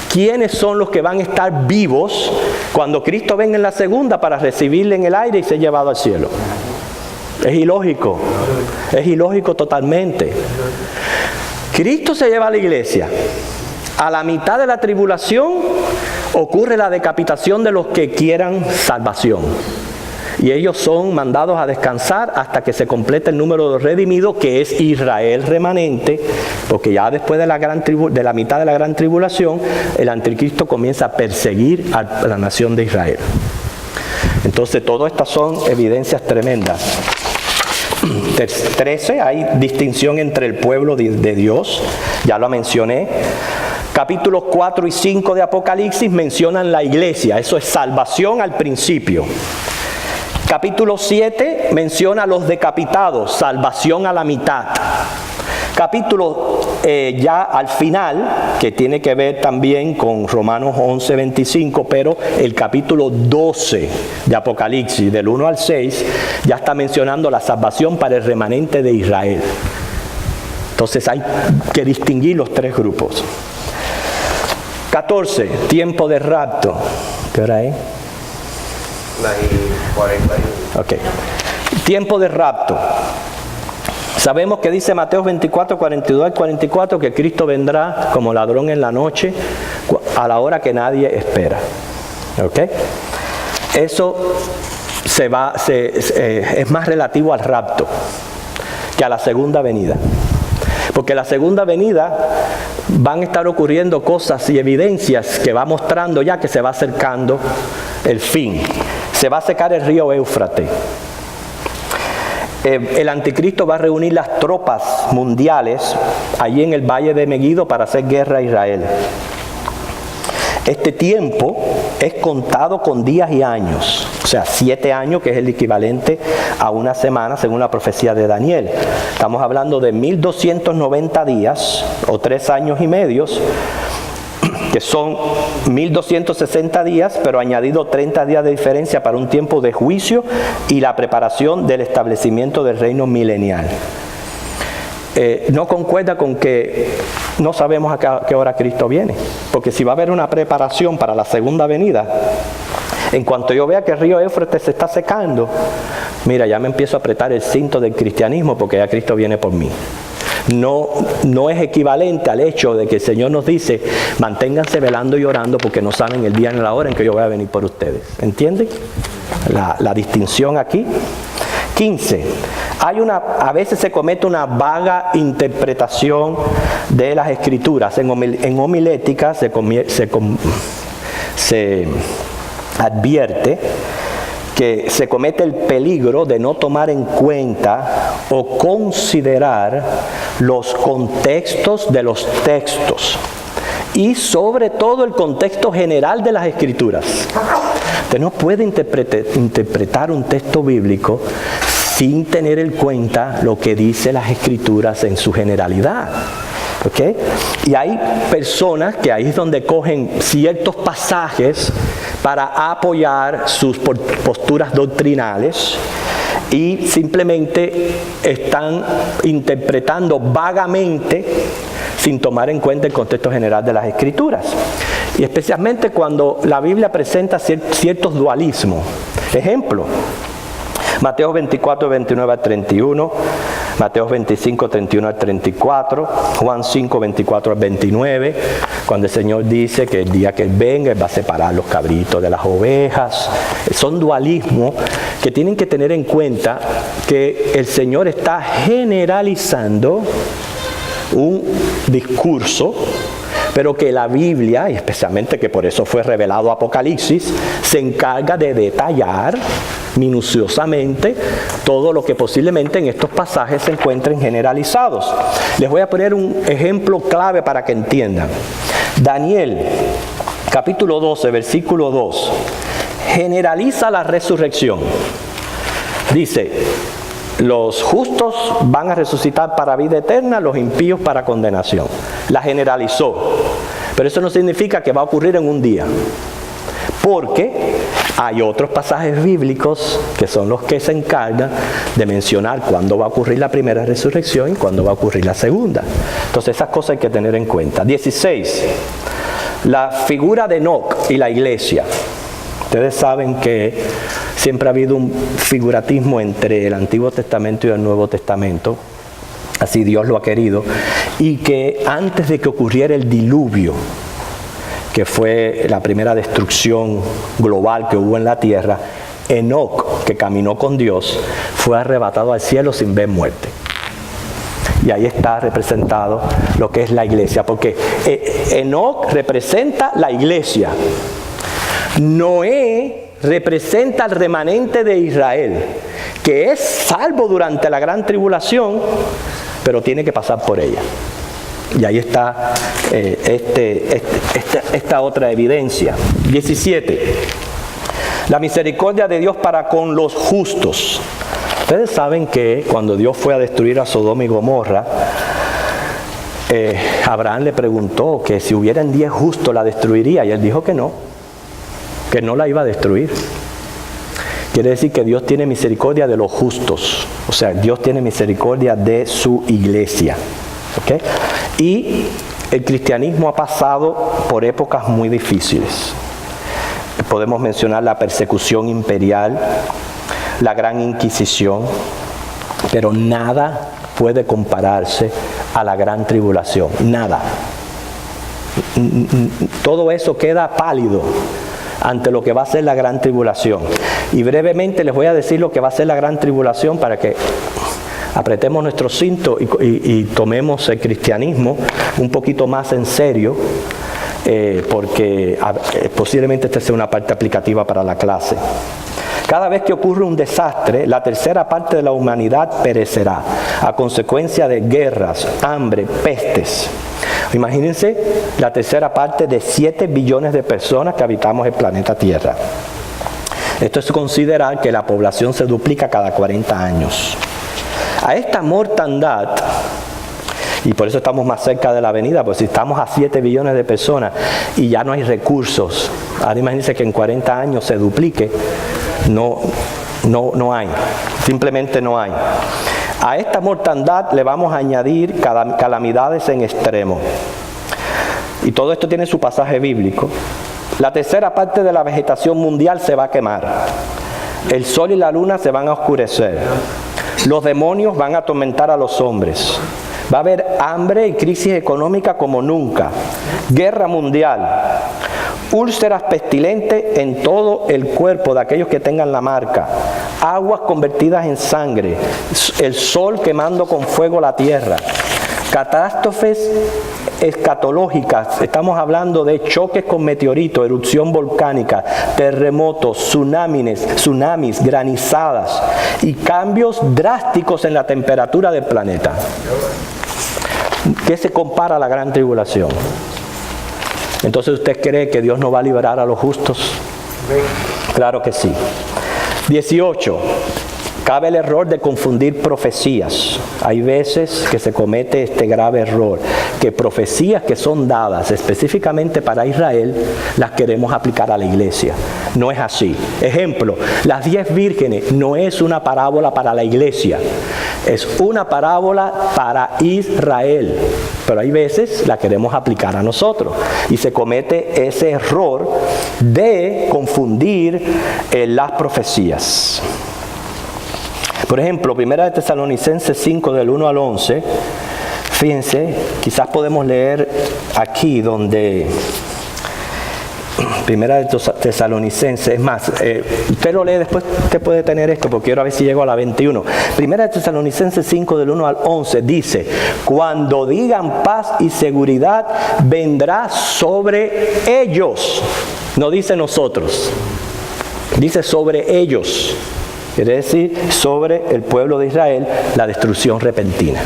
¿quiénes son los que van a estar vivos cuando Cristo venga en la segunda para recibirle en el aire y ser llevado al cielo? Es ilógico totalmente. Cristo se lleva a la iglesia. A la mitad de la tribulación ocurre la decapitación de los que quieran salvación. Y ellos son mandados a descansar hasta que se complete el número de redimidos, que es Israel remanente, porque ya después de la mitad de la gran tribulación, el anticristo comienza a perseguir a la nación de Israel. Entonces, todas estas son evidencias tremendas. 13, hay distinción entre el pueblo de Dios, ya lo mencioné. Capítulos 4 y 5 de Apocalipsis mencionan la iglesia, eso es salvación al principio. Capítulo 7 menciona a los decapitados, salvación a la mitad. Capítulo ya al final, que tiene que ver también con Romanos 11, 25, pero el capítulo 12 de Apocalipsis, del 1 al 6, ya está mencionando la salvación para el remanente de Israel. Entonces hay que distinguir los 3 grupos. 14, tiempo de rapto. ¿Qué hora es? 9:41. Ok. Tiempo de rapto. Sabemos que dice Mateo 24, 42 al 44 que Cristo vendrá como ladrón en la noche a la hora que nadie espera. ¿Ok? Eso es más relativo al rapto que a la segunda venida. Porque la segunda venida van a estar ocurriendo cosas y evidencias que va mostrando ya que se va acercando el fin. Se va a secar el río Éufrates. El anticristo va a reunir las tropas mundiales allí en el valle de Megiddo para hacer guerra a Israel. Este tiempo es contado con días y años, o sea, 7 años, que es el equivalente a una semana según la profecía de Daniel. Estamos hablando de 1290 días o 3 años y medio, que son 1260 días, pero añadido 30 días de diferencia para un tiempo de juicio y la preparación del establecimiento del reino milenial. No concuerda con que no sabemos a qué hora Cristo viene, porque si va a haber una preparación para la segunda venida, en cuanto yo vea que el río Éufrates se está secando, mira, ya me empiezo a apretar el cinto del cristianismo porque ya Cristo viene por mí. No es equivalente al hecho de que el Señor nos dice, manténganse velando y orando porque no saben el día ni la hora en que yo voy a venir por ustedes. ¿Entienden la distinción aquí? 15. A veces se comete una vaga interpretación de las Escrituras. En homilética se advierte que se comete el peligro de no tomar en cuenta o considerar los contextos de los textos y sobre todo el contexto general de las Escrituras. Usted no puede interpretar un texto bíblico sin tener en cuenta lo que dice las Escrituras en su generalidad. ¿Okay? Y hay personas que ahí es donde cogen ciertos pasajes para apoyar sus posturas doctrinales y simplemente están interpretando vagamente sin tomar en cuenta el contexto general de las Escrituras. Y especialmente cuando la Biblia presenta ciertos dualismos. Ejemplo, Mateo 24, 29 al 31, Mateo 25, 31 al 34, Juan 5, 24 al 29, cuando el Señor dice que el día que Él venga, Él va a separar los cabritos de las ovejas. Son dualismos que tienen que tener en cuenta que el Señor está generalizando un discurso, pero que la Biblia, y especialmente que por eso fue revelado Apocalipsis, se encarga de detallar minuciosamente todo lo que posiblemente en estos pasajes se encuentren generalizados. Les voy a poner un ejemplo clave para que entiendan. Daniel, capítulo 12, versículo 2, generaliza la resurrección. Dice: los justos van a resucitar para vida eterna, los impíos para condenación. La generalizó. Pero eso no significa que va a ocurrir en un día. Porque hay otros pasajes bíblicos que son los que se encargan de mencionar cuándo va a ocurrir la primera resurrección y cuándo va a ocurrir la segunda. Entonces esas cosas hay que tener en cuenta. 16. La figura de Enoc y la iglesia. Ustedes saben que siempre ha habido un figuratismo entre el Antiguo Testamento y el Nuevo Testamento. Así Dios lo ha querido. Y que antes de que ocurriera el diluvio, que fue la primera destrucción global que hubo en la tierra, Enoc, que caminó con Dios, fue arrebatado al cielo sin ver muerte. Y ahí está representado lo que es la iglesia, porque Enoc representa la iglesia. Noé representa al remanente de Israel, que es salvo durante la gran tribulación, pero tiene que pasar por ella. Y ahí está esta otra evidencia. 17. La misericordia de Dios para con los justos. Ustedes saben que cuando Dios fue a destruir a Sodoma y Gomorra, Abraham le preguntó que si hubieran 10 justos la destruiría, y él dijo que no la iba a destruir. Quiere decir que Dios tiene misericordia de los justos, o sea, Dios tiene misericordia de su iglesia. ¿Okay? Y el cristianismo ha pasado por épocas muy difíciles. Podemos mencionar la persecución imperial, la gran Inquisición, pero nada puede compararse a la gran tribulación, nada. Todo eso queda pálido ante lo que va a ser la gran tribulación. Y brevemente les voy a decir lo que va a ser la gran tribulación para que apretemos nuestro cinto y tomemos el cristianismo un poquito más en serio, porque posiblemente esta sea una parte aplicativa para la clase. Cada vez que ocurre un desastre, la tercera parte de la humanidad perecerá a consecuencia de guerras, hambre, pestes. Imagínense la tercera parte de 7 billones de personas que habitamos el planeta Tierra. Esto es considerar que la población se duplica cada 40 años. A esta mortandad, y por eso estamos más cerca de la venida, porque si estamos a 7 billones de personas y ya no hay recursos, ahora imagínense que en 40 años se duplique, no hay, simplemente no hay. A esta mortandad le vamos a añadir calamidades en extremo. Y todo esto tiene su pasaje bíblico. La tercera parte de la vegetación mundial se va a quemar. El sol y la luna se van a oscurecer. Los demonios van a atormentar a los hombres. Va a haber hambre y crisis económica como nunca. Guerra mundial. Úlceras pestilentes en todo el cuerpo de aquellos que tengan la marca. Aguas convertidas en sangre. El sol quemando con fuego la tierra. Catástrofes escatológicas, estamos hablando de choques con meteoritos, erupción volcánica, terremotos, tsunamis, granizadas y cambios drásticos en la temperatura del planeta. ¿Qué se compara a la gran tribulación? Entonces, ¿usted cree que Dios no va a liberar a los justos? Claro que sí. 18. Cabe el error de confundir profecías. Hay veces que se comete este grave error, que profecías que son dadas específicamente para Israel, las queremos aplicar a la iglesia. No es así. Ejemplo, las 10 vírgenes no es una parábola para la iglesia, es una parábola para Israel. Pero hay veces la queremos aplicar a nosotros y se comete ese error de confundir las profecías. Por ejemplo, 1 Tesalonicenses 5 del 1 al 11, fíjense, quizás podemos leer aquí donde 1 Tesalonicenses, es más, usted lo lee después, usted puede tener esto porque quiero a ver si llego a la 21. 1 Tesalonicenses 5 del 1 al 11 dice, cuando digan paz y seguridad, vendrá sobre ellos. No dice nosotros, dice sobre ellos. Quiere decir, sobre el pueblo de Israel, la destrucción repentina.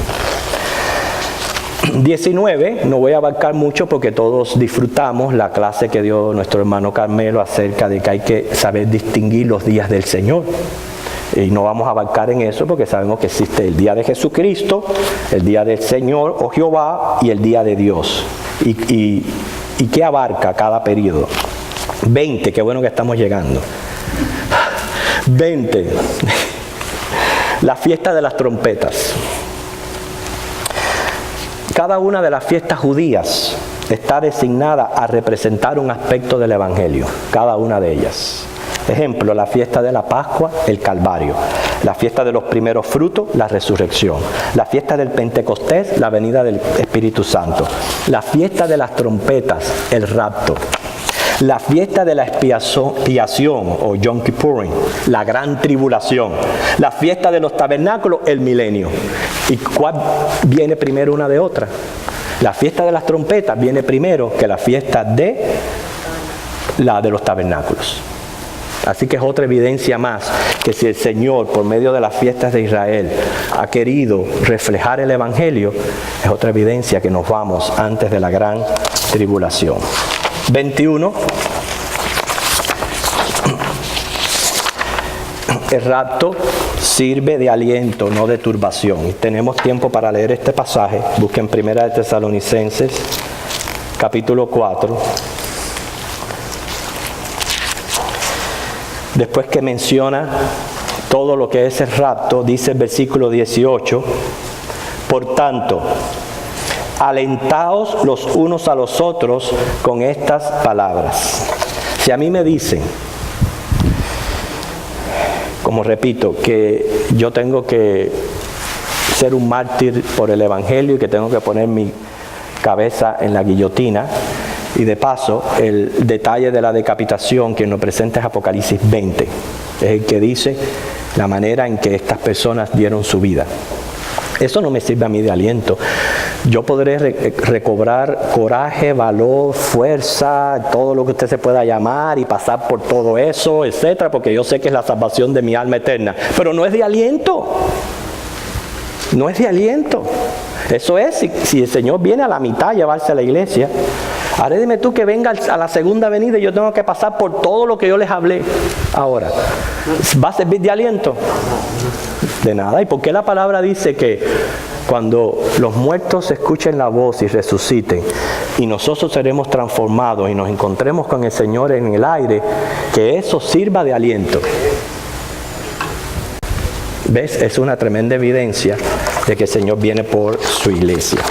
19, no voy a abarcar mucho porque todos disfrutamos la clase que dio nuestro hermano Carmelo acerca de que hay que saber distinguir los días del Señor. Y no vamos a abarcar en eso porque sabemos que existe el día de Jesucristo, el día del Señor o Jehová y el día de Dios. ¿Y qué abarca cada periodo? 20, qué bueno que estamos llegando. 20. La fiesta de las trompetas. Cada una de las fiestas judías está designada a representar un aspecto del Evangelio. Cada una de ellas. Ejemplo, la fiesta de la Pascua, el Calvario. La fiesta de los primeros frutos, la resurrección. La fiesta del Pentecostés, la venida del Espíritu Santo. La fiesta de las trompetas, el rapto. La fiesta de la expiación o Yom Kippurim, la gran tribulación. La fiesta de los tabernáculos, el milenio. ¿Y cuál viene primero una de otra? La fiesta de las trompetas viene primero que la fiesta de los tabernáculos. Así que es otra evidencia más que si el Señor, por medio de las fiestas de Israel, ha querido reflejar el Evangelio, es otra evidencia que nos vamos antes de la gran tribulación. 21. El rapto sirve de aliento, no de turbación. Tenemos tiempo para leer este pasaje. Busquen 1 Tesalonicenses, capítulo 4. Después que menciona todo lo que es el rapto, dice el versículo 18, por tanto, alentaos los unos a los otros con estas palabras. Si a mí me dicen, como repito, que yo tengo que ser un mártir por el Evangelio y que tengo que poner mi cabeza en la guillotina, y de paso, el detalle de la decapitación que nos presenta es Apocalipsis 20, es el que dice la manera en que estas personas dieron su vida. Eso no me sirve a mí de aliento. Yo podré recobrar coraje, valor, fuerza, todo lo que usted se pueda llamar y pasar por todo eso, etcétera, porque yo sé que es la salvación de mi alma eterna. Pero no es de aliento. No es de aliento. Eso es si el Señor viene a la mitad a llevarse a la iglesia. Ahora dime tú que venga a la segunda venida y yo tengo que pasar por todo lo que yo les hablé ahora. ¿Va a servir de aliento? De nada. ¿Y por qué la palabra dice que cuando los muertos escuchen la voz y resuciten y nosotros seremos transformados y nos encontremos con el Señor en el aire, que eso sirva de aliento? ¿Ves? Es una tremenda evidencia de que el Señor viene por su iglesia.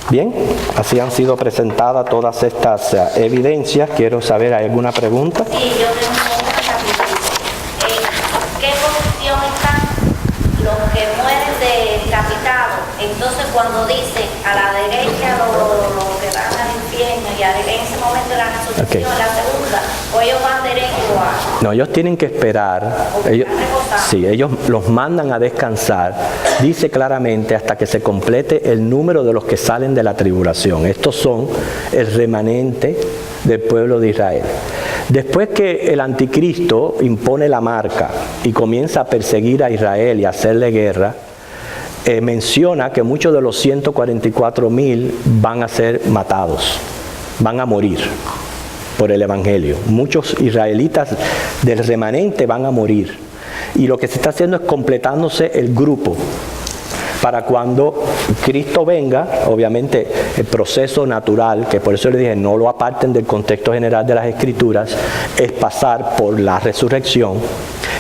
Bien, así han sido presentadas todas estas evidencias. Quiero saber, ¿hay alguna pregunta? Sí, yo tengo una rapidito. ¿En qué posición están los que mueren decapitados? Entonces, cuando dice a la derecha los que van al infierno y a la derecha momento de la resurrección, la segunda, o ellos van derecho a... No, ellos tienen que esperar. Ellos los mandan a descansar. Dice claramente hasta que se complete el número de los que salen de la tribulación. Estos son el remanente del pueblo de Israel. Después que el anticristo impone la marca y comienza a perseguir a Israel y a hacerle guerra, menciona que muchos de los 144,000 van a ser matados, van a morir por el evangelio. Muchos israelitas del remanente van a morir. Y lo que se está haciendo es completándose el grupo para cuando Cristo venga. Obviamente el proceso natural, que por eso le dije no lo aparten del contexto general de las Escrituras, es pasar por la resurrección.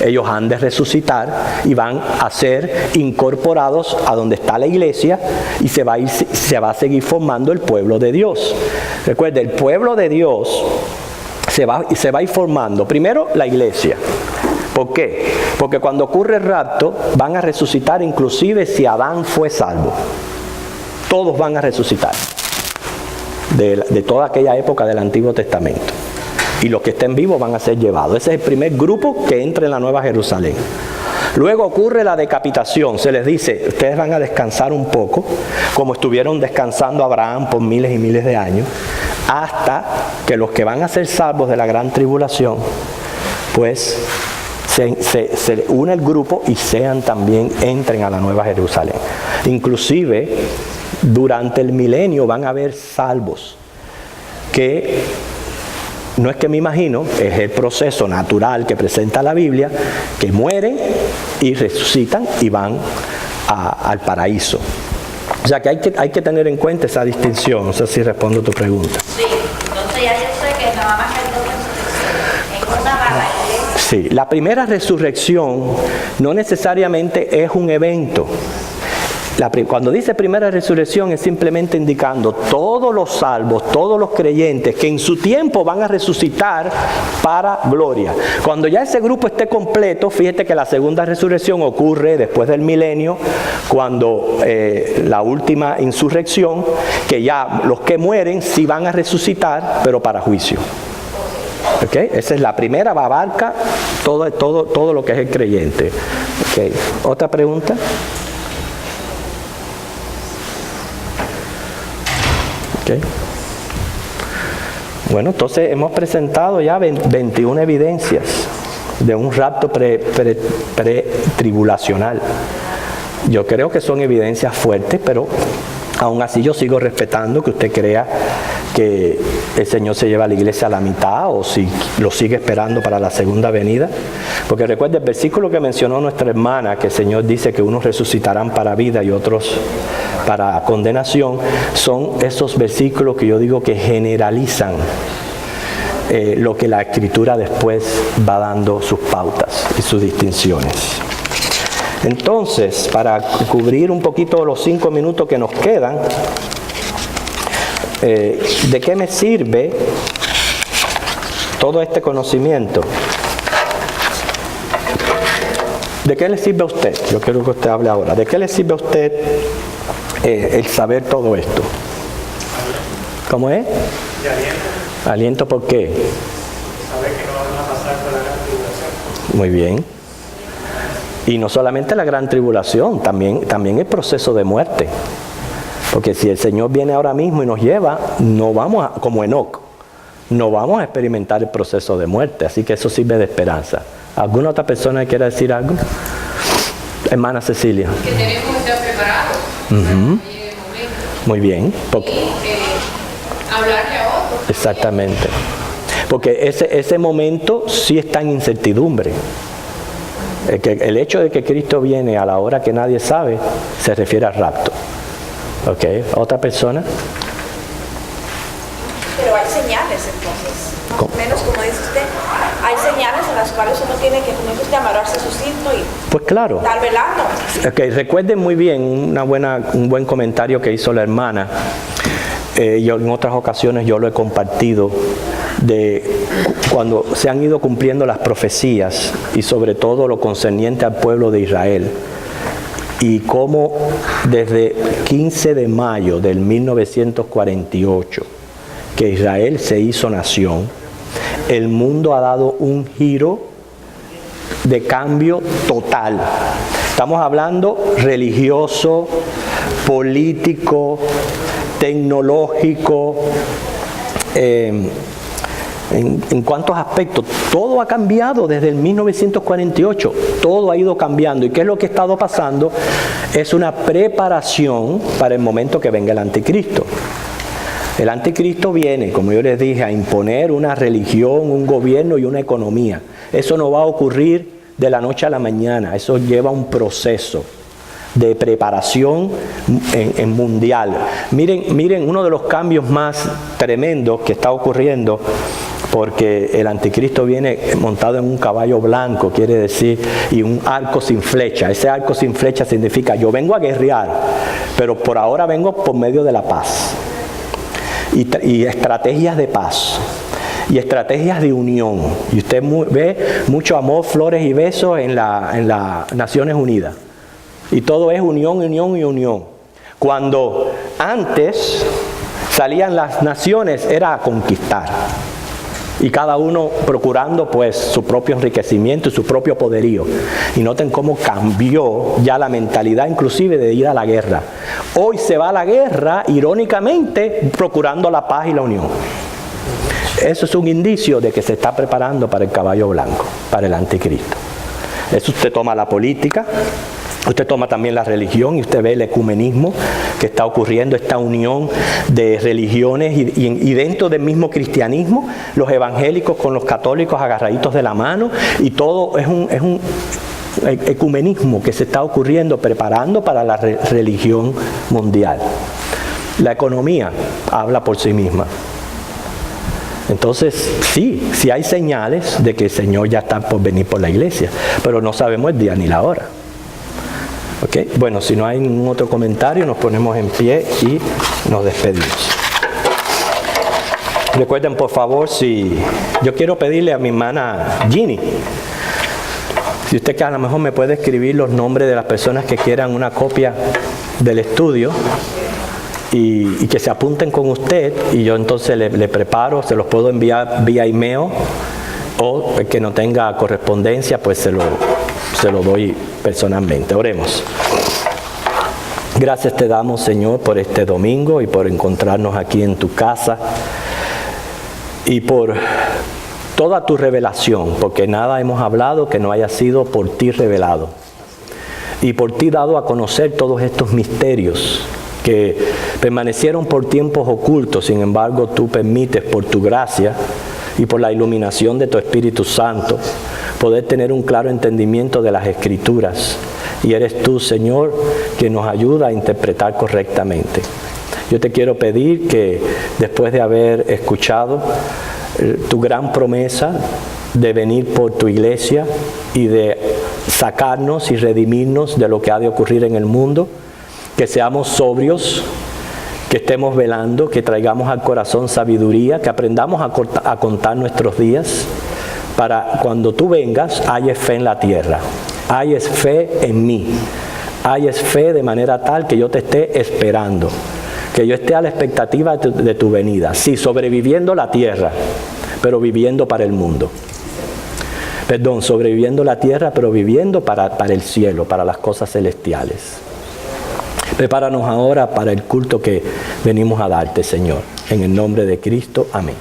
Ellos han de resucitar y van a ser incorporados a donde está la iglesia y se va a seguir formando el pueblo de Dios. Recuerde, el pueblo de Dios se va a ir formando. Primero la iglesia. ¿Por qué? Porque cuando ocurre el rapto van a resucitar inclusive si Adán fue salvo. Todos van a resucitar de toda aquella época del Antiguo Testamento. Y los que estén vivos van a ser llevados. Ese es el primer grupo que entra en la Nueva Jerusalén. Luego ocurre la decapitación. Se les dice, ustedes van a descansar un poco, como estuvieron descansando Abraham por miles y miles de años, hasta que los que van a ser salvos de la gran tribulación, pues se une el grupo y entren a la Nueva Jerusalén. Inclusive, durante el milenio van a haber salvos que... No es que me imagino, es el proceso natural que presenta la Biblia, que mueren y resucitan y van al paraíso. O sea que hay que tener en cuenta esa distinción. No sé si respondo tu pregunta. Sí, entonces ya yo sé que nada más hay dos resurrecciones. En una va la iglesia. Sí, la primera resurrección no necesariamente es un evento. Cuando dice primera resurrección es simplemente indicando todos los salvos, todos los creyentes que en su tiempo van a resucitar para gloria. Cuando ya ese grupo esté completo, fíjate que la segunda resurrección ocurre después del milenio, cuando la última insurrección, que ya los que mueren sí van a resucitar, pero para juicio. ¿Okay? Esa es la primera, abarca todo lo que es el creyente. ¿Okay? ¿Otra pregunta? Okay. Bueno, entonces hemos presentado ya 21 evidencias de un rapto pre-tribulacional. Yo creo que son evidencias fuertes, pero aún así yo sigo respetando que usted crea que el Señor se lleva a la iglesia a la mitad o si lo sigue esperando para la segunda venida. Porque recuerde el versículo que mencionó nuestra hermana, que el Señor dice que unos resucitarán para vida y otros para condenación, son esos versículos que yo digo que generalizan lo que la Escritura después va dando sus pautas y sus distinciones. Entonces, para cubrir un poquito los 5 minutos que nos quedan, ¿de qué me sirve todo este conocimiento? ¿De qué le sirve a usted? Yo quiero que usted hable ahora. ¿De qué le sirve a usted el saber todo esto? ¿Cómo es? De aliento. ¿Aliento por qué? Saber que no van a pasar por la gran tribulación. Muy bien. Y no solamente la gran tribulación, también el proceso de muerte. Porque si el Señor viene ahora mismo y nos lleva, no vamos como Enoc, no vamos a experimentar el proceso de muerte. Así que eso sirve de esperanza. ¿Alguna otra persona quiera decir algo? Hermana Cecilia. Que tenemos que estar preparados para que llegue el momento. Muy bien. Y hablarle a otros. Exactamente. Porque ese momento sí está en incertidumbre. El hecho de que Cristo viene a la hora que nadie sabe se refiere al rapto. ¿Ok? ¿Otra persona? Pero hay señales entonces, más o menos como dice usted, hay señales en las cuales uno tiene que, como dice usted, amarrarse su cinto y Pues claro. estar velando. Okay, recuerden muy bien un buen comentario que hizo la hermana. Yo en otras ocasiones yo lo he compartido de cuando se han ido cumpliendo las profecías y sobre todo lo concerniente al pueblo de Israel y cómo desde 15 de mayo del 1948 que Israel se hizo nación, el mundo ha dado un giro de cambio total. Estamos hablando religioso, político, tecnológico, en cuántos aspectos. Todo ha cambiado desde el 1948, todo ha ido cambiando. ¿Y qué es lo que ha estado pasando? Es una preparación para el momento que venga el anticristo. El anticristo viene, como yo les dije, a imponer una religión, un gobierno y una economía. Eso no va a ocurrir de la noche a la mañana, eso lleva un proceso de preparación en mundial. Miren uno de los cambios más tremendos que está ocurriendo, porque el anticristo viene montado en un caballo blanco, quiere decir, y un arco sin flecha. Ese arco sin flecha significa, yo vengo a guerrear, pero por ahora vengo por medio de la paz. Y estrategias de paz. Y estrategias de unión. Y usted ve mucho amor, flores y besos en las Naciones Unidas. Y todo es unión, unión y unión. Cuando antes salían las naciones era a conquistar. Y cada uno procurando pues su propio enriquecimiento y su propio poderío. Y noten cómo cambió ya la mentalidad inclusive de ir a la guerra. Hoy se va a la guerra, irónicamente, procurando la paz y la unión. Eso es un indicio de que se está preparando para el caballo blanco, para el anticristo. Eso usted toma la política, usted toma también la religión y usted ve el ecumenismo que está ocurriendo, esta unión de religiones y dentro del mismo cristianismo, los evangélicos con los católicos agarraditos de la mano, y todo es un ecumenismo que se está ocurriendo, preparando para la religión mundial. La economía habla por sí misma. Entonces, sí hay señales de que el Señor ya está por venir por la iglesia, pero no sabemos el día ni la hora. ¿Okay? Bueno, si no hay ningún otro comentario, nos ponemos en pie y nos despedimos. Recuerden, por favor, yo quiero pedirle a mi hermana Ginny, si usted que a lo mejor me puede escribir los nombres de las personas que quieran una copia del estudio, y que se apunten con usted, y yo entonces le preparo, se los puedo enviar vía email, o el que no tenga correspondencia, pues se lo doy personalmente. Oremos. Gracias te damos, Señor, por este domingo y por encontrarnos aquí en tu casa y por toda tu revelación, porque nada hemos hablado que no haya sido por ti revelado y por ti dado a conocer todos estos misterios que permanecieron por tiempos ocultos. Sin embargo, tú permites por tu gracia y por la iluminación de tu Espíritu Santo poder tener un claro entendimiento de las Escrituras. Y eres tú, Señor, que nos ayuda a interpretar correctamente. Yo te quiero pedir que después de haber escuchado tu gran promesa de venir por tu iglesia y de sacarnos y redimirnos de lo que ha de ocurrir en el mundo, que seamos sobrios, que estemos velando, que traigamos al corazón sabiduría, que aprendamos a contar nuestros días, para cuando tú vengas, hayas fe en la tierra, hayas fe en mí, hayas fe de manera tal que yo te esté esperando, que yo esté a la expectativa de tu venida. Sí, sobreviviendo la tierra, pero viviendo para el mundo. Perdón, sobreviviendo la tierra, pero viviendo para el cielo, para las cosas celestiales. Prepáranos ahora para el culto que venimos a darte, Señor. En el nombre de Cristo, amén.